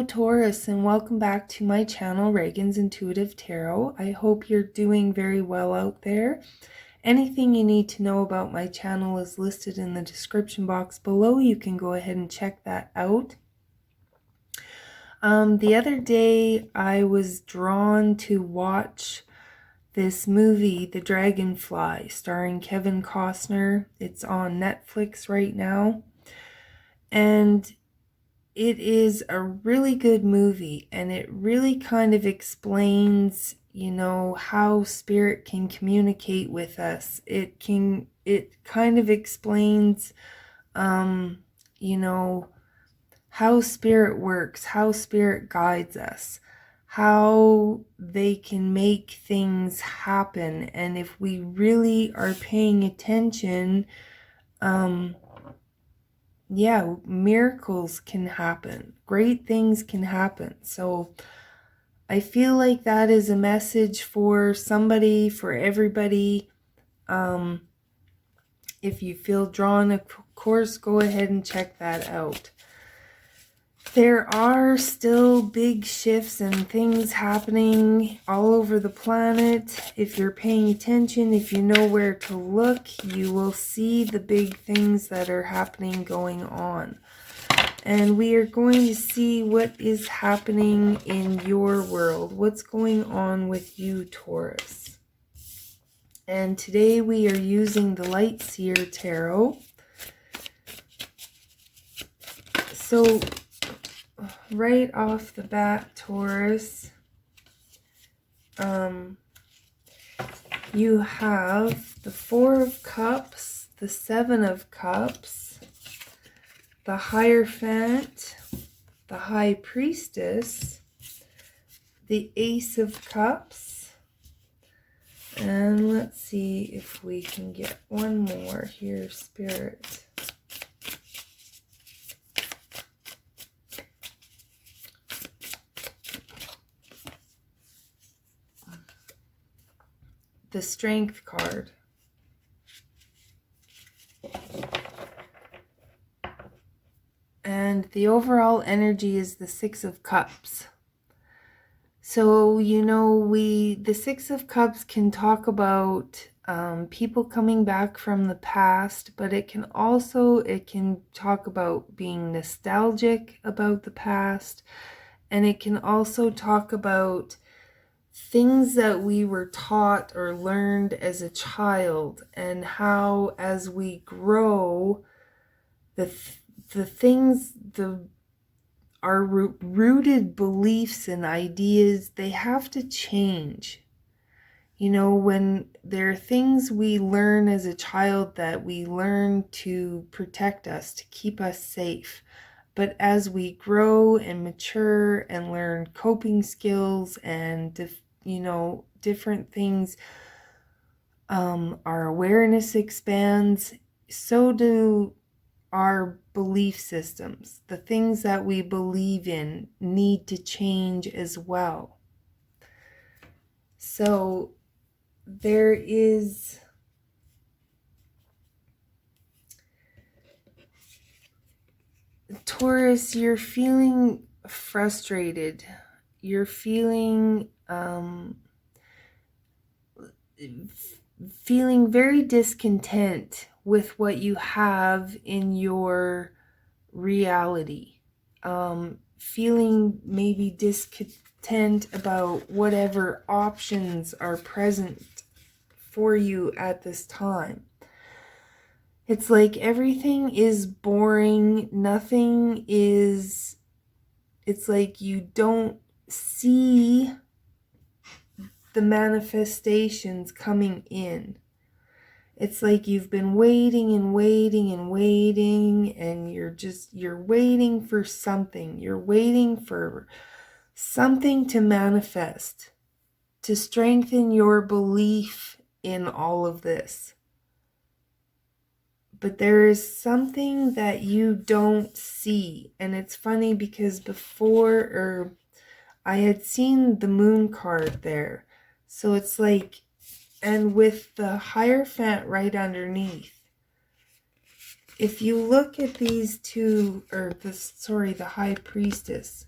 Hello Taurus, and welcome back to my channel, Ragean's Intuitive Tarot. I hope you're doing very well out there. Anything you need to know about my channel is listed in the description box below. You can go ahead and check that out. The other day I was drawn to watch this movie, The Dragonfly, starring Kevin Costner. It's on Netflix right now. And it is a really good movie, and it really kind of explains, how spirit can communicate with us. It kind of explains, how spirit works, how spirit guides us, how they can make things happen. And if we really are paying attention, miracles can happen. Great things can happen. So I feel like that is a message for somebody, for everybody. If you feel drawn, of course, go ahead and check that out. There are still big shifts and things happening all over the planet. If you're paying attention, if you know where to look, you will see the big things that are happening going on. And we are going to see what is happening in your world. What's going on with you, Taurus? And today we are using the Light Seer Tarot. So right off the bat, Taurus, you have the Four of Cups, the Seven of Cups, the Hierophant, the High Priestess, the Ace of Cups, and let's see if we can get one more here, Spirit. The Strength card. And the overall energy is the Six of Cups. So, the Six of Cups can talk about people coming back from the past, but it can talk about being nostalgic about the past, and it can also talk about things that we were taught or learned as a child, and how as we grow, our rooted beliefs and ideas, they have to change. When there are things we learn as a child that we learn to protect us, to keep us safe. But as we grow and mature and learn coping skills and, different things, our awareness expands, so do our belief systems. The things that we believe in need to change as well. So there is Taurus, you're feeling frustrated. You're feeling very discontent with what you have in your reality. Feeling maybe discontent about whatever options are present for you at this time. It's like everything is boring. It's like you don't see the manifestations coming in. It's like you've been waiting and waiting and waiting, and you're waiting for something. You're waiting for something to manifest, to strengthen your belief in all of this. But there is something that you don't see. And it's funny because I had seen the Moon card there. So it's like, and with the Hierophant right underneath, if you look at these two, the High Priestess,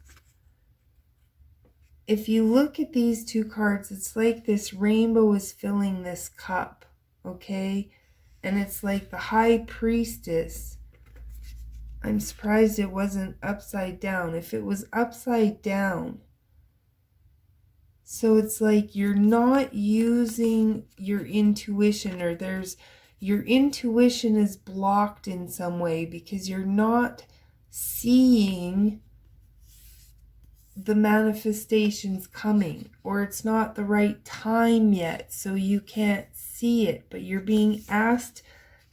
if you look at these two cards, it's like this rainbow is filling this cup, okay? And it's like the High Priestess. I'm surprised it wasn't upside down. If it was upside down, so it's like you're not using your intuition, or your intuition is blocked in some way because you're not seeing the manifestations coming, or it's not the right time yet, so you can't see it, but you're being asked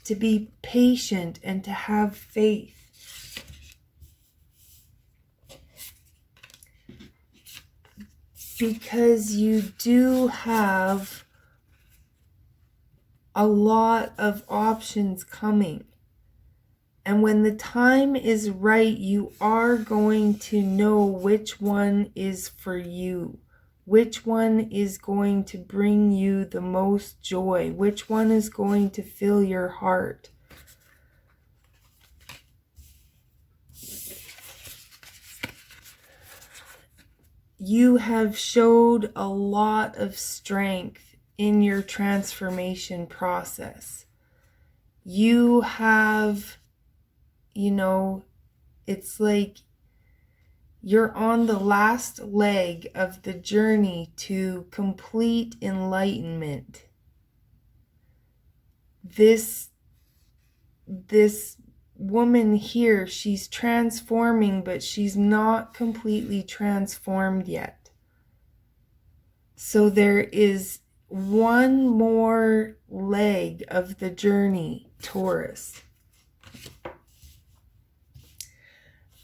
to be patient and to have faith. Because you do have a lot of options coming. And when the time is right, you are going to know which one is for you. Which one is going to bring you the most joy. Which one is going to fill your heart. You have showed a lot of strength in your transformation process. You have, it's like you're on the last leg of the journey to complete enlightenment. This woman here, she's transforming, but she's not completely transformed yet. So there is one more leg of the journey, Taurus.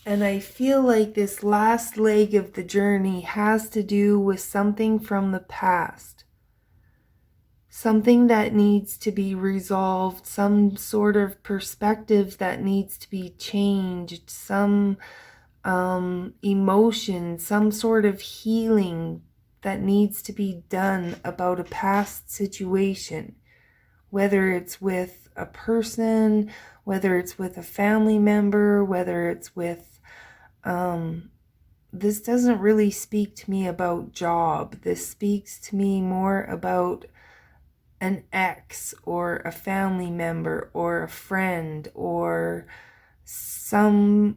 And I feel like this last leg of the journey has to do with something from the past. Something that needs to be resolved, some sort of perspective that needs to be changed, some emotion, some sort of healing that needs to be done about a past situation. Whether it's with a person, whether it's with a family member, whether it's with this doesn't really speak to me about job. This speaks to me more about an ex or a family member or a friend or something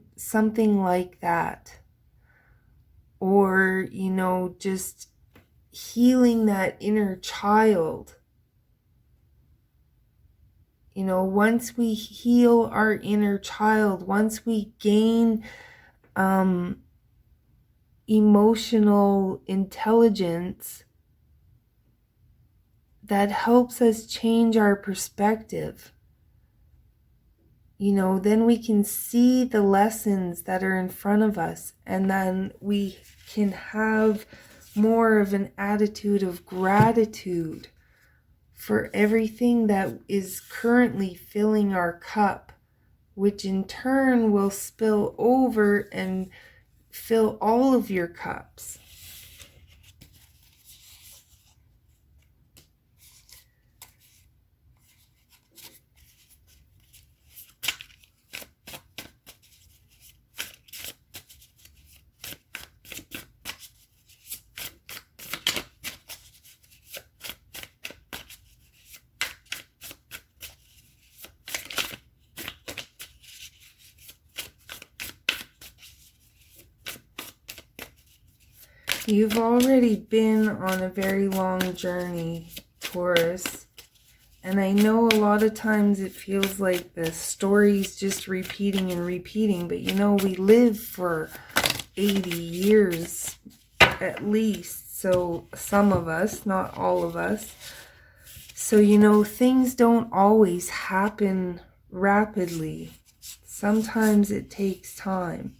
like that. Or, just healing that inner child. Once we heal our inner child, once we gain emotional intelligence, that helps us change our perspective. Then we can see the lessons that are in front of us, and then we can have more of an attitude of gratitude for everything that is currently filling our cup, which in turn will spill over and fill all of your cups. You've already been on a very long journey, Taurus. And I know a lot of times it feels like the story's just repeating and repeating. But we live for 80 years at least. So some of us, not all of us. So, things don't always happen rapidly. Sometimes it takes time.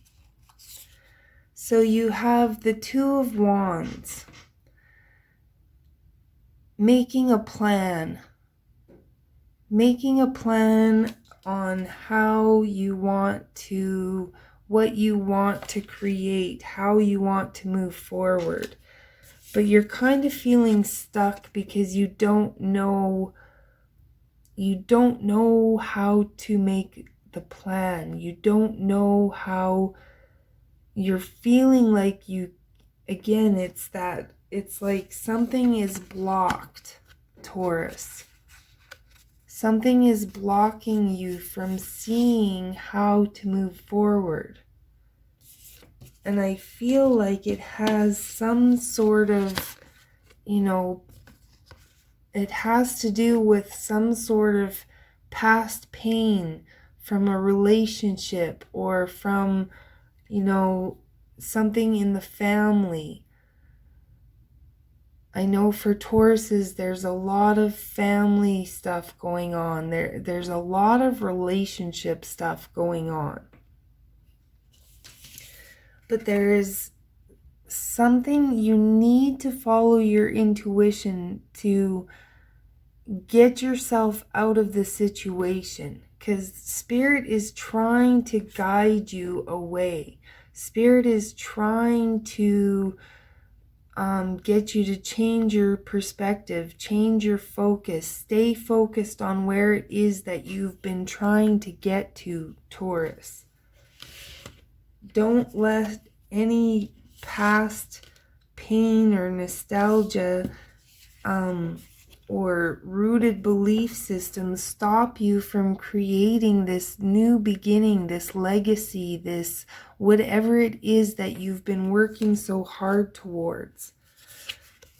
So you have the Two of Wands, making a plan on how you want to, what you want to create, how you want to move forward. But you're kind of feeling stuck because you don't know how to make the plan. You don't know how. You're feeling like you again, it's like something is blocked, Taurus. Something is blocking you from seeing how to move forward. And I feel like it has some sort of, it has to do with some sort of past pain from a relationship or from, something in the family. I know for Tauruses, there's a lot of family stuff going on. There's a lot of relationship stuff going on. But there is something you need to follow your intuition to get yourself out of the situation, because Spirit is trying to guide you away. Spirit is trying to get you to change your perspective, change your focus, stay focused on where it is that you've been trying to get to, Taurus. Don't let any past pain or nostalgia or rooted belief systems stop you from creating this new beginning, this legacy, this whatever it is that you've been working so hard towards.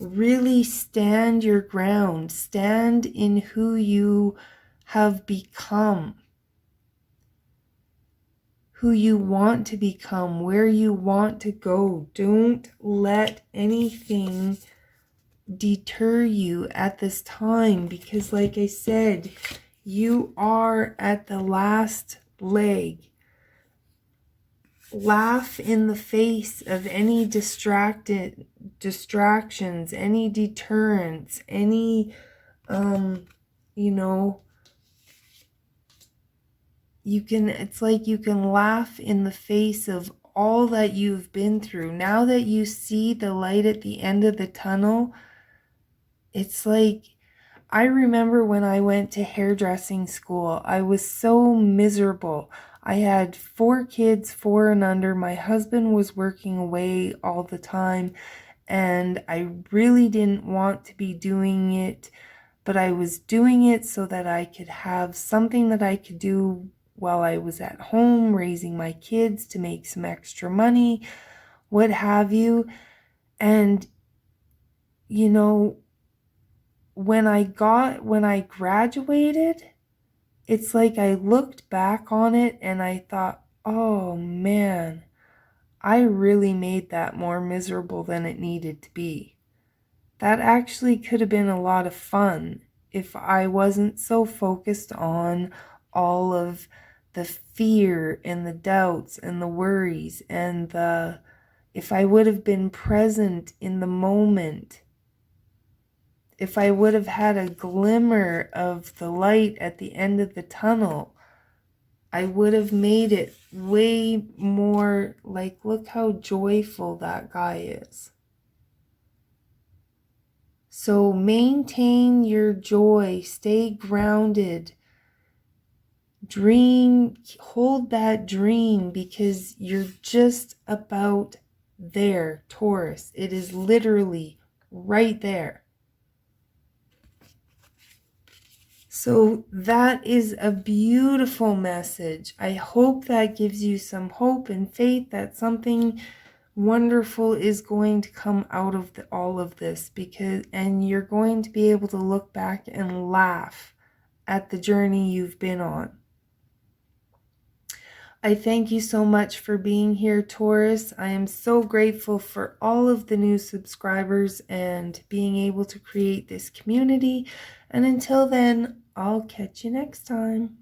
Really stand your ground. Stand in who you have become, who you want to become, where you want to go. Don't let anything deter you at this time, because like I said, you are at the last leg. Laugh in the face of any distractions, any deterrence, any it's like you can laugh in the face of all that you've been through. Now that you see the light at the end of the tunnel, it's like, I remember when I went to hairdressing school, I was so miserable. I had 4 kids, 4 and under. My husband was working away all the time, and I really didn't want to be doing it, but I was doing it so that I could have something that I could do while I was at home, raising my kids to make some extra money, what have you. And, when I graduated, it's like I looked back on it and I thought, oh man, I really made that more miserable than it needed to be. That actually could have been a lot of fun if I wasn't so focused on all of the fear and the doubts and the worries and if I would have been present in the moment. If I would have had a glimmer of the light at the end of the tunnel, I would have made it way more like, look how joyful that guy is. So maintain your joy, stay grounded, dream, hold that dream, because you're just about there, Taurus. It is literally right there. So that is a beautiful message. I hope that gives you some hope and faith that something wonderful is going to come out of all of this, and you're going to be able to look back and laugh at the journey you've been on. I thank you so much for being here, Taurus. I am so grateful for all of the new subscribers and being able to create this community. And until then, I'll catch you next time.